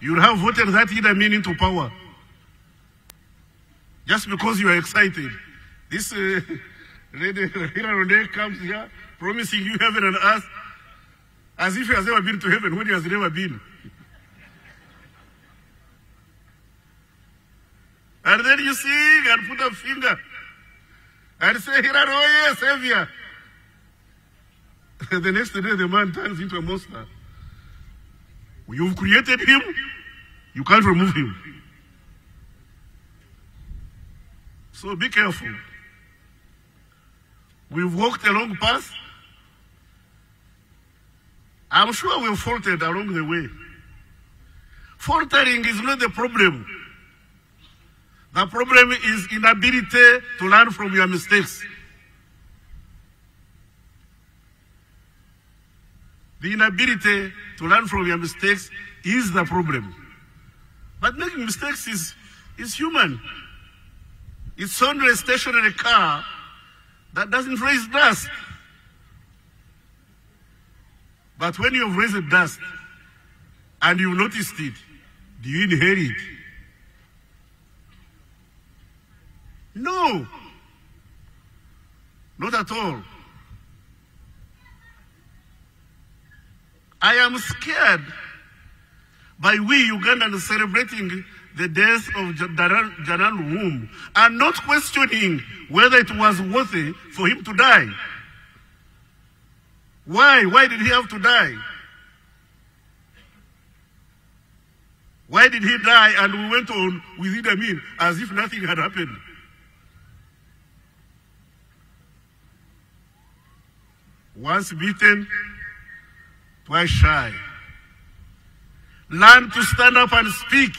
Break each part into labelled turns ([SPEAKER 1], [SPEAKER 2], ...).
[SPEAKER 1] you would have voted that Idi Amin into power. Just because you are excited. This lady Hirarode comes here promising you heaven and earth as if he has never been to heaven when he has never been. And then you sing and put a finger and say, Hiraroye, Savior. The next day the man turns into a monster. You've created him, you can't remove him. So be careful. We've walked a long path. I'm sure we've faltered along the way. Faltering is not the problem. The problem is inability to learn from your mistakes. The inability to learn from your mistakes is the problem. But making mistakes is human. It's only a stationary car that doesn't raise dust. But when you've raised dust and you've noticed it, do you inherit? No. Not at all. I am scared by we Ugandans celebrating the death of Janan Womb and not questioning whether it was worthy for him to die. Why? Why did he have to die? Why did he die and we went on with Idi Amin as if nothing had happened? Once beaten, twice shy. Learn to stand up and speak.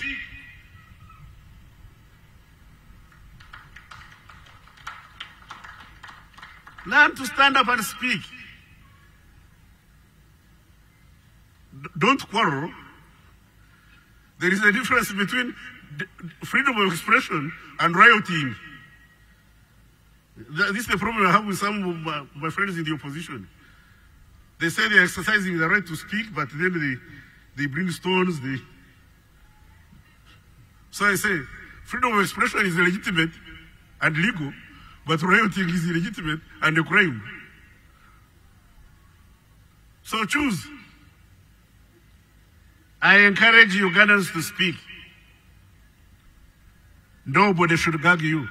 [SPEAKER 1] Learn to stand up and speak. Don't quarrel. There is a difference between freedom of expression and rioting. This is the problem I have with some of my friends in the opposition. They say they're exercising the right to speak, but then they bring stones. So I say, freedom of expression is legitimate and legal, but rioting is illegitimate and a crime. So choose. I encourage Ugandans to speak. Nobody should gag you.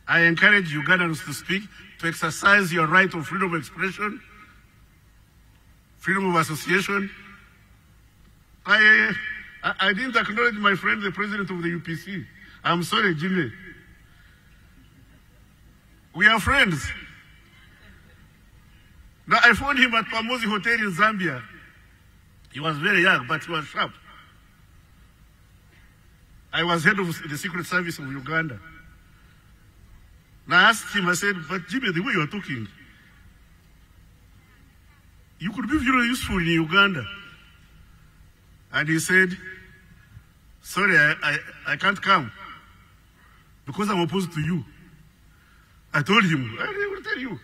[SPEAKER 1] I encourage Ugandans to speak, to exercise your right of freedom of expression, freedom of association. I didn't acknowledge my friend, the president of the UPC. I'm sorry, Jimmy. We are friends. Now, I found him at Pamozi Hotel in Zambia. He was very young, but he was sharp. I was head of the Secret Service of Uganda. Now I asked him, I said, but Jimmy, the way you are talking, you could be very useful in Uganda. And he said, sorry, I can't come because I'm opposed to you. I told him, I will tell you,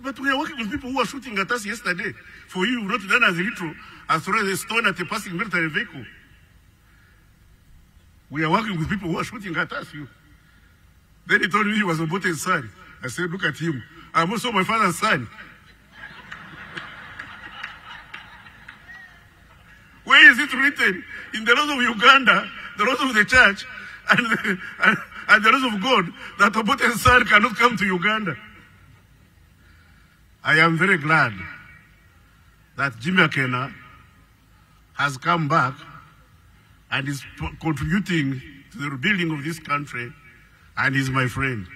[SPEAKER 1] but we are working with people who are shooting at us yesterday. For you, not done as little as throw a stone at a passing military vehicle. We are working with people who are shooting at us. Then he told me he was Obote's son. I said, look at him. I'm also my father's son. Where is it written? In the laws of Uganda, the laws of the church, and the laws of God, that Obote's son cannot come to Uganda. I am very glad that Jimmy Akena has come back and is contributing to the rebuilding of this country, and he's my friend,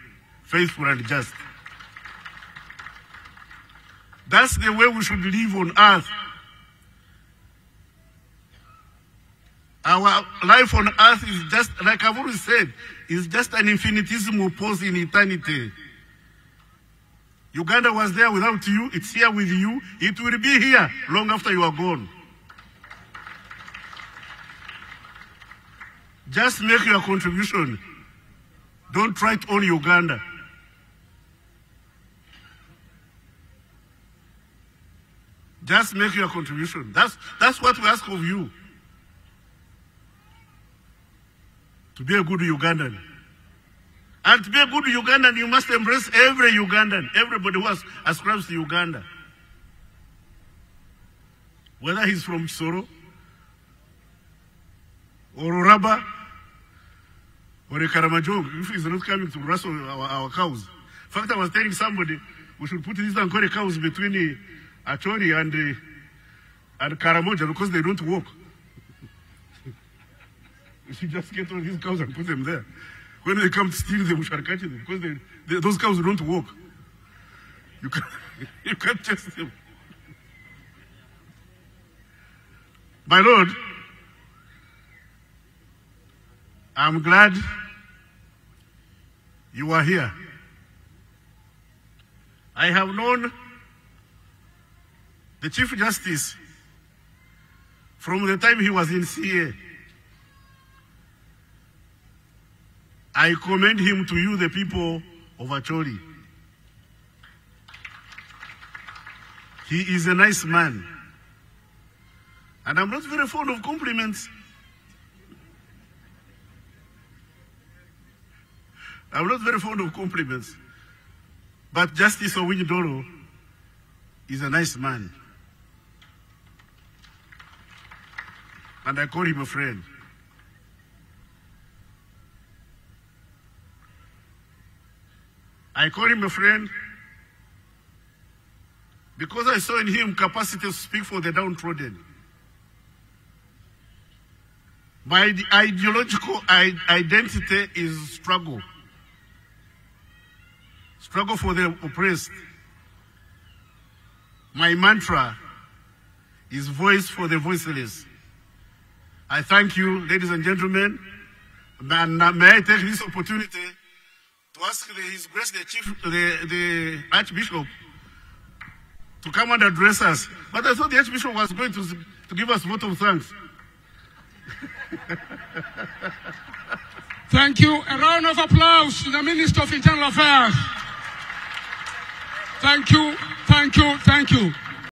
[SPEAKER 1] faithful and just. That's the way we should live on earth. Our life on earth is just, like I've always said, is just an infinitesimal pause in eternity. Uganda was there without you, it's here with you, it will be here long after you are gone. Just make your contribution. Don't try to own Uganda. Just make your contribution. That's what we ask of you. To be a good Ugandan. And to be a good Ugandan, you must embrace every Ugandan, everybody who ascribes to Uganda. Whether he's from Kisoro, or Uraba, or a Karamajong, if he's not coming to wrestle our cows. In fact, I was telling somebody, we should put these Ankore cows between Acholi and Karamoja because they don't walk. You should just get all these cows and put them there. When they come to steal them, we shall catch them because those cows don't walk. You can't chase them. My Lord, I'm glad you are here. I have known the Chief Justice from the time he was in CA. I commend him to you, the people of Acholi. He is a nice man. And I'm not very fond of compliments. I'm not very fond of compliments. But Justice Owinyi-Doro is a nice man. And I call him a friend. I call him a friend because I saw in him capacity to speak for the downtrodden. My ideological identity is struggle. Struggle for the oppressed. My mantra is voice for the voiceless. I thank you, ladies and gentlemen. And may I take this opportunity to ask His Grace the Archbishop to come and address us. But I thought the Archbishop was going to give us a vote of thanks.
[SPEAKER 2] Thank you. A round of applause to the Minister of Internal Affairs. Thank you, thank you, thank you.